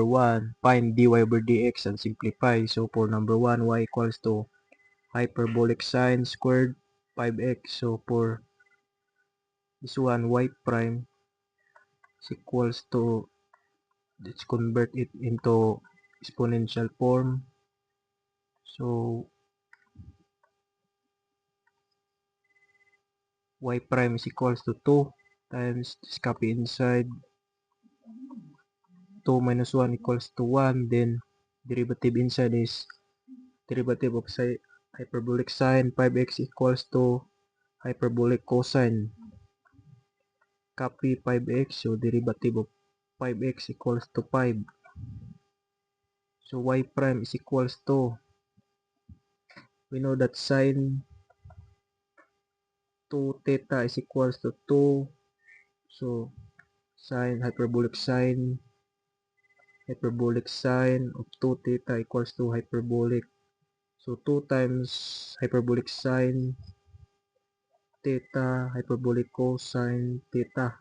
1, find dy over dx and simplify. So for number 1, y equals to hyperbolic sine squared 5x. So for this one, y prime is equals to, let's convert it into exponential form. So y prime is equals to 2 times, just copy inside, 2 minus 1 equals to 1, then derivative inside is derivative of hyperbolic sine 5x equals to hyperbolic cosine, copy 5x, so derivative of 5x equals to 5. So y prime is equals to, we know that sine 2 theta is equals to 2, so sine hyperbolic sine of 2 theta equals to hyperbolic, so 2 times hyperbolic sine theta hyperbolic cosine theta.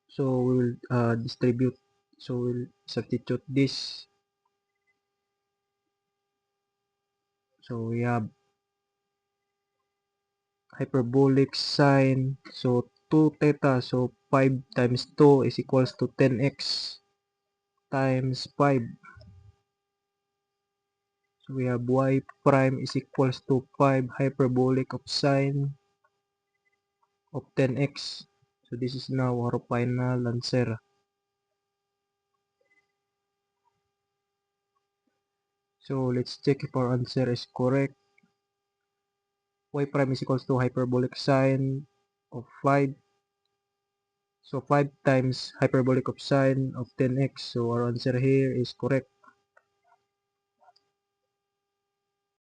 So we will distribute, so we'll substitute this. So we have hyperbolic sine, so 2 theta, so 5 times 2 is equals to 10x times 5. So we have y prime is equals to 5 hyperbolic of sine of 10x. So this is now our final answer. So let's check if our answer is correct. Y prime is equals to hyperbolic sine of 5. So 5 times hyperbolic of sine of 10x. So our answer here is correct.